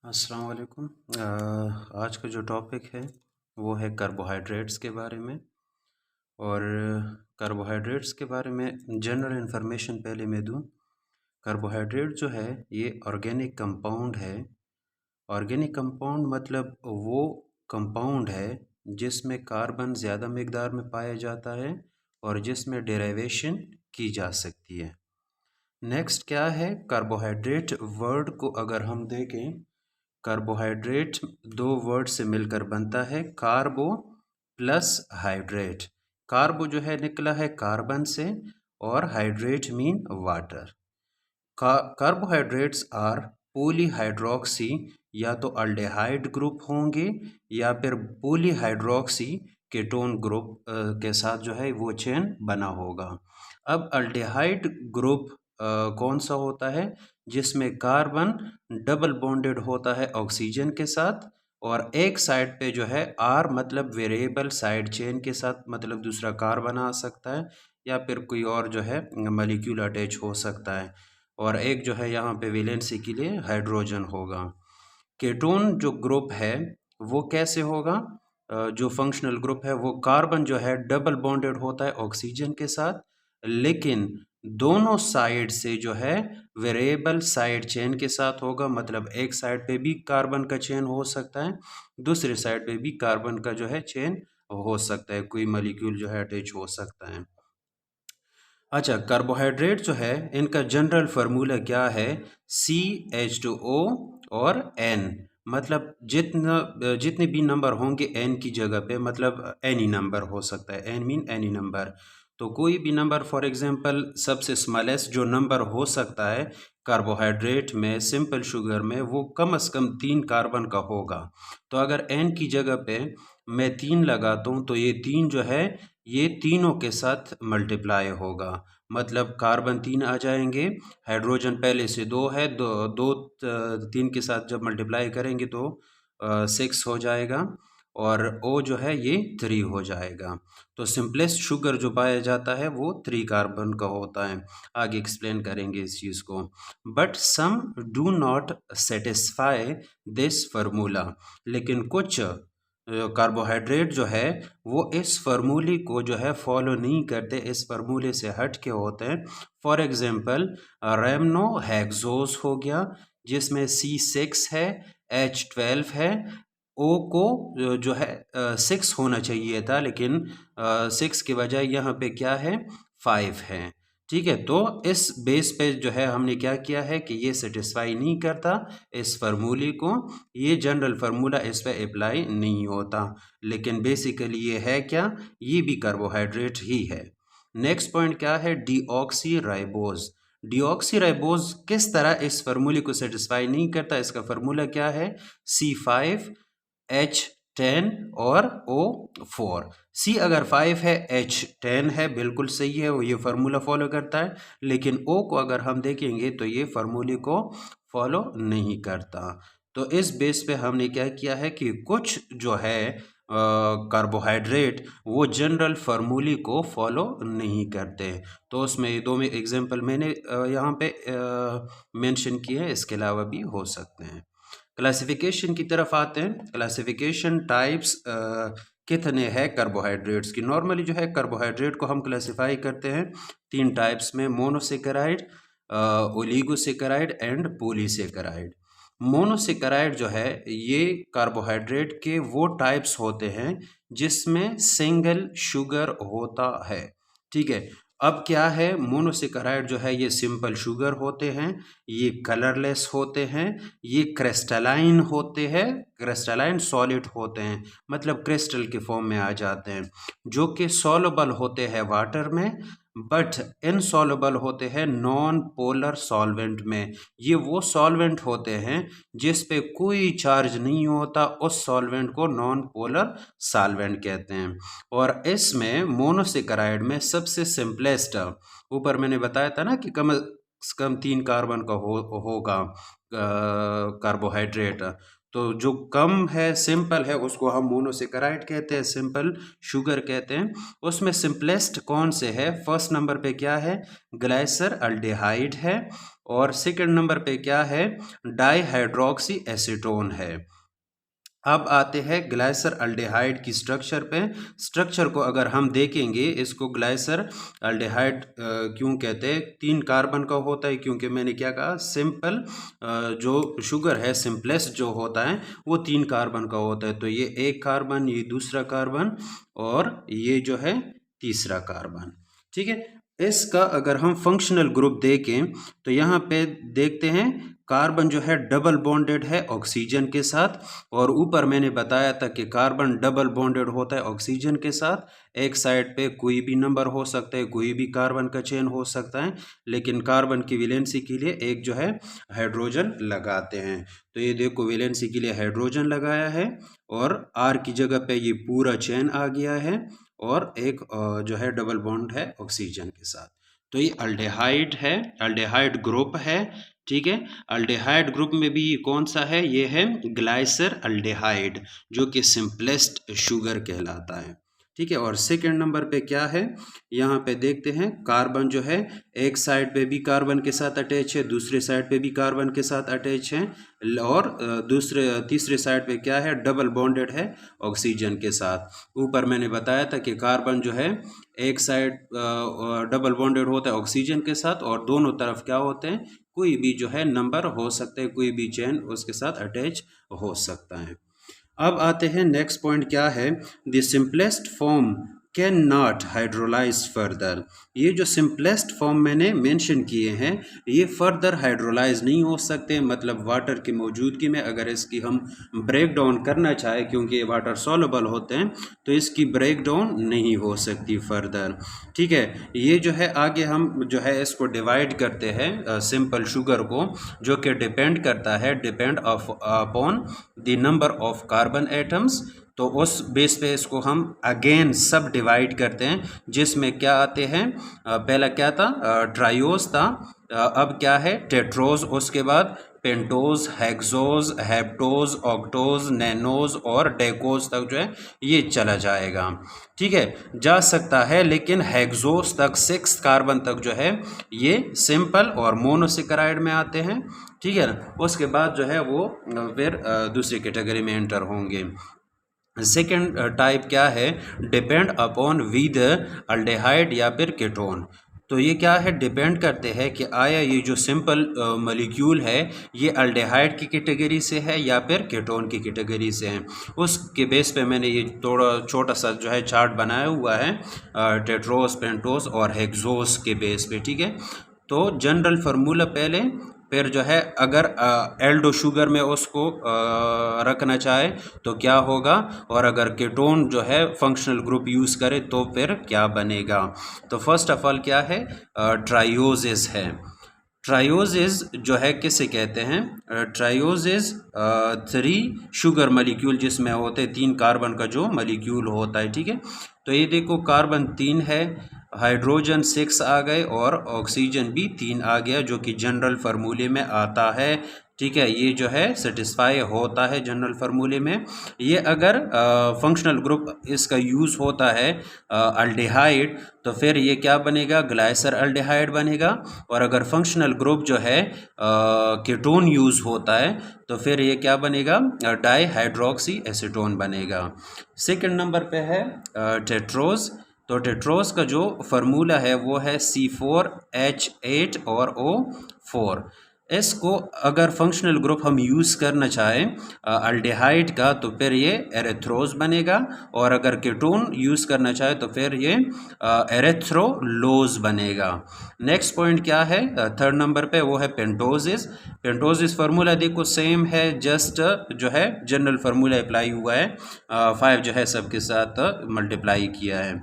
अस्सलाम वालेकुम। आज का जो टॉपिक है वो है कार्बोहाइड्रेट्स के बारे में। और कार्बोहाइड्रेट्स के बारे में जनरल इन्फॉर्मेशन पहले मैं दूं। कार्बोहाइड्रेट जो है ये ऑर्गेनिक कंपाउंड है। ऑर्गेनिक कंपाउंड मतलब वो कंपाउंड है जिसमें कार्बन ज़्यादा मिकदार में पाया जाता है और जिसमें डेरिवेशन की जा सकती है। नेक्स्ट क्या है, कार्बोहाइड्रेट वर्ड को अगर हम देखें, कार्बोहाइड्रेट दो वर्ड से मिलकर बनता है, कार्बो प्लस हाइड्रेट। कार्बो जो है निकला है कार्बन से और hydrate mean water. Carbohydrates are polyhydroxy, या तो अल्डेहाइड ग्रुप होंगे या फिर पॉलीहाइड्रोक्सी केटोन ग्रुप के साथ जो है वो चेन बना होगा। अब अल्डेहाइड ग्रुप कौन सा होता है, जिसमें कार्बन डबल बॉन्डेड होता है ऑक्सीजन के साथ और एक साइड पे जो है आर मतलब वेरिएबल साइड चेन के साथ, मतलब दूसरा कार्बन आ सकता है या फिर कोई और जो है मॉलिक्यूल अटैच हो सकता है, और एक जो है यहाँ पे वैलेंसी के लिए हाइड्रोजन होगा। केटोन जो ग्रुप है वो कैसे होगा, जो फंक्शनल ग्रुप है वो कार्बन जो है डबल बॉन्डेड होता है ऑक्सीजन के साथ, लेकिन दोनों साइड से जो है वेरिएबल साइड चेन के साथ होगा, मतलब एक साइड पे भी कार्बन का चेन हो सकता है, दूसरे साइड पे भी कार्बन का जो है चेन हो सकता है, कोई मॉलिक्यूल जो है अटैच हो सकता है। अच्छा, कार्बोहाइड्रेट जो है इनका जनरल फार्मूला क्या है, CH2O और N, मतलब जितने भी नंबर होंगे N की जगह पे, मतलब एनी नंबर हो सकता है, N मीन एनी नंबर। तो कोई भी नंबर, फॉर एग्जांपल सबसे स्मॉलेस्ट जो नंबर हो सकता है कार्बोहाइड्रेट में, सिंपल शुगर में, वो कम से कम 3 कार्बन का होगा। तो अगर N की जगह पे मैं 3 लगाता हूँ तो ये 3 जो है ये तीनों के साथ मल्टीप्लाई होगा, मतलब कार्बन 3 आ जाएंगे, हाइड्रोजन पहले से 2 है, दो 3 के साथ जब मल्टीप्लाई करेंगे तो 6 हो जाएगा, और O जो है ये 3 हो जाएगा। तो सिंपलेस्ट शुगर जो पाया जाता है वो 3 कार्बन का होता है। आगे एक्सप्लेन करेंगे इस चीज़ को। But some do not satisfy this formula, लेकिन कुछ कार्बोहाइड्रेट जो है वो इस फार्मूले को जो है फॉलो नहीं करते, इस फार्मूले से हट के होते हैं। फॉर एग्जांपल रेमनो हेक्सोस हो गया, जिसमें C6 है, H12 है, ओ को जो है 6 होना चाहिए था, लेकिन 6 के बजाय यहाँ पे क्या है 5 है। ठीक है, तो इस बेस पे जो है हमने क्या किया है कि ये सेटिस्फाई नहीं करता इस फार्मूले को, ये जनरल फार्मूला इस पे अप्लाई नहीं होता, लेकिन बेसिकली ये है क्या, ये भी कार्बोहाइड्रेट ही है। नेक्स्ट पॉइंट क्या है, डीऑक्सी राइबोज। डीऑक्सी राइबोज किस तरह इस फार्मूले को सेटिस्फाई नहीं करता, इसका फार्मूला क्या है, C5H10 और O4। C अगर 5 है, H10 है, बिल्कुल सही है, वो ये फार्मूला फॉलो करता है, लेकिन O को अगर हम देखेंगे तो ये फार्मूले को फॉलो नहीं करता। तो इस बेस पे हमने क्या किया है कि कुछ जो है कार्बोहाइड्रेट वो जनरल फार्मूले को फॉलो नहीं करते। तो उसमें दो में एग्जांपल मैंने यहाँ पे मेंशन किए हैं, इसके अलावा भी हो सकते हैं। क्लासिफिकेशन की तरफ आते हैं। क्लासिफिकेशन टाइप्स कितने हैं कार्बोहाइड्रेट्स की। नॉर्मली जो है कार्बोहाइड्रेट को हम क्लासिफाई करते हैं 3 टाइप्स में, monosaccharide, oligosaccharide and polysaccharide. Monosaccharide जो है ये कार्बोहाइड्रेट के वो टाइप्स होते हैं जिसमें सिंगल शुगर होता है। ठीक है, अब क्या है, मोनोसेकेराइड जो है ये सिंपल शुगर होते हैं, ये कलरलेस होते हैं, ये क्रिस्टलाइन होते हैं, क्रिस्टलाइन सॉलिड होते हैं, मतलब क्रिस्टल के फॉर्म में आ जाते हैं, जो कि सॉल्युबल होते हैं वाटर में, बट इनसॉल्युबल होते हैं नॉन पोलर सॉल्वेंट में। ये वो सॉल्वेंट होते हैं जिस पे कोई चार्ज नहीं होता, उस सॉल्वेंट को नॉन पोलर सॉल्वेंट कहते हैं। और इसमें मोनोसेकेराइड में सबसे सिंपलेस्ट, ऊपर मैंने बताया था ना कि कम से कम 3 कार्बन का होगा कार्बोहाइड्रेट, तो जो कम है सिंपल है उसको हम मोनोसेकेराइड कहते हैं, सिंपल शुगर कहते हैं। उसमें सिंपलेस्ट कौन से है, फर्स्ट नंबर पे क्या है, ग्लाइसर अल्डेहाइड है, और सेकंड नंबर पे क्या है, डाईहाइड्रोक्सी एसीटोन है। अब आते हैं ग्लाइसर अल्डेहाइड की स्ट्रक्चर पे। स्ट्रक्चर को अगर हम देखेंगे, इसको ग्लाइसर अल्डेहाइड क्यों कहते हैं, 3 कार्बन का होता है, क्योंकि मैंने क्या कहा, सिंपल जो शुगर है, सिंपलेस्ट जो होता है वो 3 कार्बन का होता है। तो ये एक कार्बन, ये दूसरा कार्बन और ये जो है तीसरा कार्बन, ठीक है। इसका अगर हम फंक्शनल ग्रुप देखें तो यहाँ पे देखते हैं कार्बन जो है डबल बॉन्डेड है ऑक्सीजन के साथ, और ऊपर मैंने बताया था कि कार्बन डबल बॉन्डेड होता है ऑक्सीजन के साथ। एक साइड पे कोई भी नंबर हो सकता है, कोई भी कार्बन का चेन हो सकता है, लेकिन कार्बन की वैलेंसी के लिए एक जो है हाइड्रोजन लगाते हैं। तो ये देखो वैलेंसी के लिए हाइड्रोजन लगाया है और आर की जगह पे ये पूरा चेन आ गया है, और एक जो है डबल बॉन्ड है ऑक्सीजन के साथ। तो ये अल्डेहाइड है, अल्डेहाइड ग्रुप है, ठीक है। अल्डेहाइड ग्रुप में भी ये कौन सा है, ये है ग्लाइसर अल्डेहाइड, जो कि सिंपलेस्ट शुगर कहलाता है, ठीक है। और सेकंड नंबर पे क्या है, यहाँ पे देखते हैं कार्बन जो है एक साइड पे भी कार्बन के साथ अटैच है, दूसरे साइड पे भी कार्बन के साथ अटैच है, और तीसरे साइड पे क्या है, डबल बॉन्डेड है ऑक्सीजन के साथ। ऊपर मैंने बताया था कि कार्बन जो है एक साइड डबल बॉन्डेड होता है ऑक्सीजन के साथ, और दोनों तरफ क्या होते हैं, कोई भी जो है नंबर हो सकता है, कोई भी चेन उसके साथ अटैच हो सकता है। अब आते हैं नेक्स्ट पॉइंट क्या है, the simplest form can not hydrolyse further. ये जो सिंपलेस्ट फॉर्म मैंने मेंशन किए हैं, ये फर्दर हाइड्रोलाइज नहीं हो सकते, मतलब वाटर की मौजूदगी में अगर इसकी हम ब्रेक डाउन करना चाहें, क्योंकि ये वाटर सॉल्युबल होते हैं, तो इसकी ब्रेक डाउन नहीं हो सकती फर्दर, ठीक है। ये जो है आगे हम जो है इसको डिवाइड करते हैं सिंपल शुगर को, जो कि डिपेंड करता है, depend upon the number of carbon atoms. तो उस बेस पे इसको हम अगेन सब डिवाइड करते हैं, जिसमें क्या आते हैं, पहला क्या था, ट्रायोज था, अब क्या है, टेट्रोज, उसके बाद पेंटोज, हेक्सोज, हेप्टोज, ऑक्टोज, नैनोज और डेकोज तक जो है ये चला जाएगा, ठीक है, जा सकता है। लेकिन हेक्सोज तक 6 कार्बन तक जो है ये सिंपल और मोनोसेकेराइड में आते हैं, ठीक है ना। उसके बाद जो है वो फिर दूसरी कैटेगरी में एंटर होंगे। सेकेंड टाइप क्या है, डिपेंड अपॉन विद अल्डेहाइड या फिर कीटोन। तो ये क्या है, डिपेंड करते हैं कि आया ये जो सिंपल मॉलिक्यूल है ये अल्डेहाइड की कैटेगरी से है या फिर कीटोन की कैटेगरी से है। उसके बेस पे मैंने ये थोड़ा छोटा सा जो है चार्ट बनाया हुआ है टेट्रोस, पेंटोस और हेक्सोस के बेस पे, ठीक है। तो जनरल फार्मूला पहले, फिर जो है अगर एल्डो शुगर में उसको रखना चाहे तो क्या होगा, और अगर कीटोन जो है फंक्शनल ग्रुप यूज़ करे तो फिर क्या बनेगा। तो फर्स्ट ऑफ ऑल क्या है, ट्रायोजिस है। ट्रायोजिस जो है किसे कहते हैं, ट्रायोजिस 3 शुगर मॉलिक्यूल जिसमें होते 3 कार्बन का जो मॉलिक्यूल होता है, ठीक है। तो ये देखो कार्बन 3 है, हाइड्रोजन 6 आ गए और ऑक्सीजन भी 3 आ गया, जो कि जनरल फार्मूले में आता है, ठीक है। ये जो है सेटिस्फाई होता है जनरल फार्मूले में। ये अगर फंक्शनल ग्रुप इसका यूज़ होता है अल्डेहाइड, तो फिर ये क्या बनेगा, ग्लाइसर अल्डेहाइड बनेगा। और अगर फंक्शनल ग्रुप जो है कीटोन यूज़ होता है तो फिर ये क्या बनेगा, डाईहाइड्रोक्सी एसीटोन बनेगा। सेकंड नंबर पे है टेट्रोज। तो टेट्रोज का जो फार्मूला है वो है C4H8 और O4। इसको अगर फंक्शनल ग्रुप हम यूज़ करना चाहें अल्डेहाइड का, तो फिर ये एरेथ्रोज बनेगा, और अगर कीटोन यूज़ करना चाहे तो फिर ये एरेथ्रोलोज बनेगा। नेक्स्ट पॉइंट क्या है, थर्ड नंबर पे, वो है पेंटोजिस। पेंटोजिस फार्मूला देखो सेम है, जस्ट जो है जनरल फार्मूला अप्लाई हुआ है, 5 जो है सबके साथ मल्टीप्लाई किया है।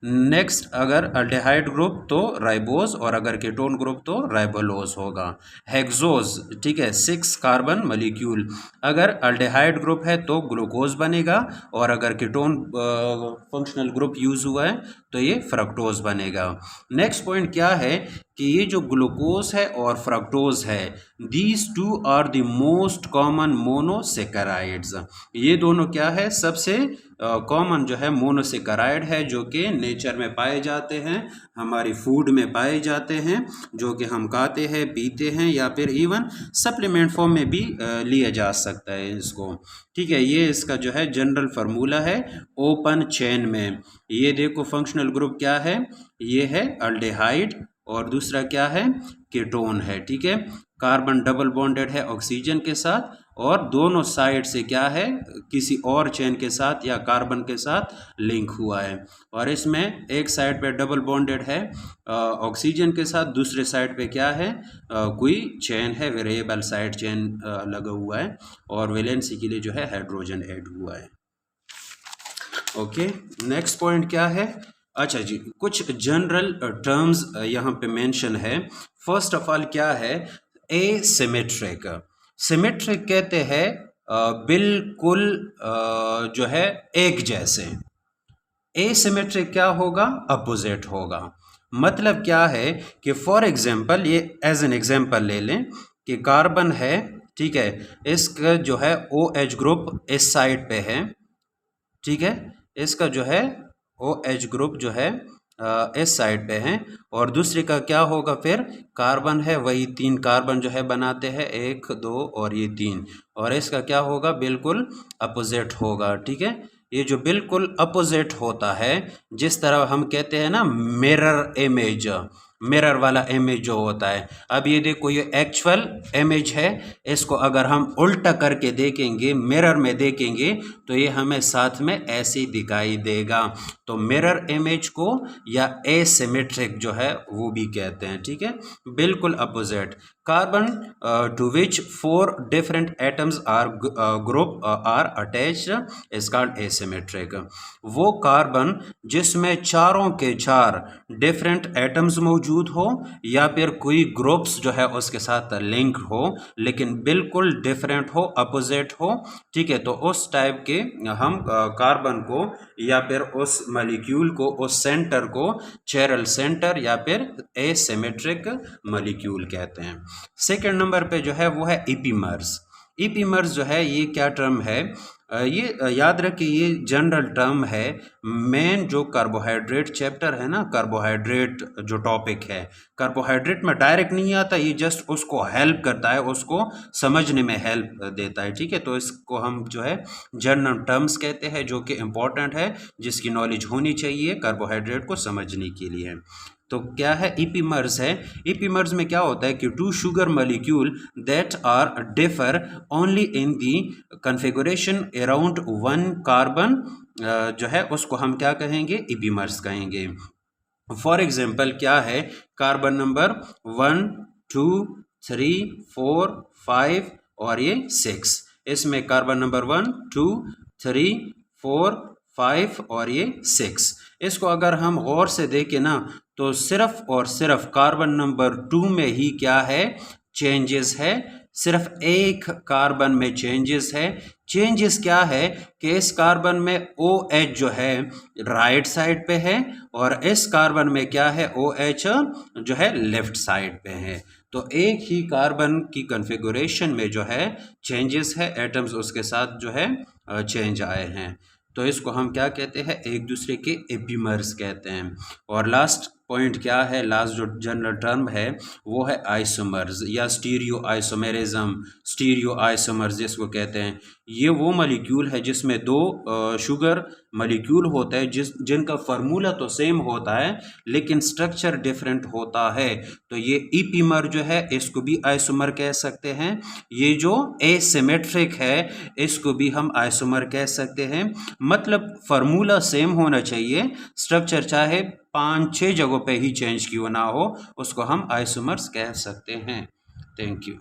नेक्स्ट अगर अल्डेहाइड ग्रुप तो राइबोज, और अगर कीटोन ग्रुप तो राइबोलोज होगा। हेक्सोज, ठीक है, 6 कार्बन मॉलिक्यूल, अगर अल्डेहाइड ग्रुप है तो ग्लूकोज बनेगा, और अगर कीटोन फंक्शनल ग्रुप यूज हुआ है तो ये फ्रक्टोज बनेगा। नेक्स्ट पॉइंट क्या है कि ये जो ग्लूकोज है और फ्रक्टोज है, these two are the most common monosaccharides. ये दोनों क्या है, सबसे कॉमन जो है मोनोसेकेराइड है, जो कि नेचर में पाए जाते हैं, हमारी फूड में पाए जाते हैं, जो कि हम खाते हैं, पीते हैं, या फिर इवन सप्लीमेंट फॉर्म में भी लिया जा सकता है इसको। ठीक है, ये इसका जो है जनरल फार्मूला है ओपन चेन में। ये देखो फंक्शनल ग्रुप क्या है, ये है अल्डेहाइड और दूसरा क्या है, कीटोन है। ठीक है, कार्बन डबल बॉन्डेड है ऑक्सीजन के साथ, और दोनों साइड से क्या है, किसी और चेन के साथ या कार्बन के साथ लिंक हुआ है। और इसमें एक साइड पे डबल बॉन्डेड है ऑक्सीजन के साथ, दूसरे साइड पे क्या है, कोई चेन है, वेरिएबल साइड चेन लगा हुआ है, और वैलेंसी के लिए जो है हाइड्रोजन ऐड हुआ है। ओके, नेक्स्ट पॉइंट क्या है, अच्छा जी, कुछ जनरल टर्म्स यहाँ पे मेंशन है। फर्स्ट ऑफ ऑल क्या है, एसिमेट्रिक। सिमेट्रिक कहते हैं बिल्कुल जो है एक जैसे। एसिमेट्रिक क्या होगा, अपोजिट होगा। मतलब क्या है कि फॉर एग्जांपल, ये एज एन एग्जांपल ले लें कि कार्बन है, ठीक है, इसका जो है OH ग्रुप इस साइड पे है, ठीक है, इसका जो है OH ग्रुप जो है इस साइड पे है, और दूसरे का क्या होगा, फिर कार्बन है, वही 3 कार्बन जो है बनाते हैं, 1 2 और ये 3, और इसका क्या होगा, बिल्कुल अपोजिट होगा। ठीक है, ये जो बिल्कुल अपोजिट होता है, जिस तरह हम कहते हैं ना मिरर इमेज, मिरर वाला इमेज जो होता है। अब ये देखो, ये एक्चुअल इमेज है, इसको अगर हम उल्टा करके देखेंगे, मिरर में देखेंगे, तो ये हमें साथ में ऐसे दिखाई देगा। तो मिरर इमेज को या एसिमेट्रिक जो है वो भी कहते हैं। ठीक है, बिल्कुल opposite. Carbon to which 4 different atoms are group are attached is called asymmetric. वो कार्बन जिसमें चारों के चार डिफरेंट एटम्स मौजूद हो, या फिर कोई ग्रुप्स जो है उसके साथ लिंक हो, लेकिन बिल्कुल डिफरेंट हो, अपोजिट हो। ठीक है, तो उस टाइप के हम कार्बन को या फिर उस मॉलिक्यूल को, उस सेंटर को चिरल सेंटर या फिर एसिमेट्रिक मॉलिक्यूल कहते हैं। सेकंड नंबर पे जो है वो है इपीमर्स। इपीमर्स जो है ये क्या टर्म है, ये याद रखिए, ये जनरल टर्म है। मेन जो कार्बोहाइड्रेट चैप्टर है ना, कार्बोहाइड्रेट जो टॉपिक है, कार्बोहाइड्रेट में डायरेक्ट नहीं आता, ये जस्ट उसको हेल्प करता है, उसको समझने में हेल्प देता है। ठीक है, तो इसको हम जो है जनरल टर्म्स कहते हैं, जो कि इम्पोर्टेंट है, जिसकी नॉलेज होनी चाहिए कार्बोहाइड्रेट को समझने के लिए। तो क्या है, इपीमर्स है। इपीमर्स में क्या होता है कि 2 sugar molecule that are differ only in the configuration around 1 carbon जो है उसको हम क्या कहेंगे, इपीमर्स कहेंगे। फॉर एग्जाम्पल क्या है, कार्बन नंबर 1 2 3 4 5 और ये 6, इसमें कार्बन नंबर 1 2 3 4 5 और ये 6, इसको अगर हम गौर से देखें ना, तो सिर्फ और सिर्फ कार्बन नंबर 2 में ही क्या है, चेंजेस है, सिर्फ एक कार्बन में चेंजेस है। चेंजेस क्या है कि इस कार्बन में OH जो है राइट साइड पे है, और इस कार्बन में क्या है, OH जो है लेफ्ट साइड पे है। तो एक ही कार्बन की कॉन्फ़िगरेशन में जो है चेंजेस है, एटम्स उसके साथ जो है चेंज आए हैं, तो इसको हम क्या कहते हैं, एक दूसरे के एपीमर्स कहते हैं। और लास्ट पॉइंट क्या है, लास्ट जो जनरल टर्म है वो है आइसोमर्स या स्टीरियो आइसोमेरिज्म, स्टीरियो आइसोमर्स जिसको कहते हैं। ये वो मॉलिक्यूल है जिसमें 2 शुगर मॉलिक्यूल होता है, जिनका फार्मूला तो सेम होता है, लेकिन स्ट्रक्चर डिफरेंट होता है। तो ये इपीमर जो है इसको भी आइसोमर कह सकते हैं। ये जो एसिमेट्रिक है इसको भी हम आइसोमर कह सकते हैं। मतलब फार्मूला सेम होना चाहिए, स्ट्रक्चर चाहे 5-6 जगहों पे ही चेंज क्यों ना हो, उसको हम आइसोमर्स कह सकते हैं। Thank you.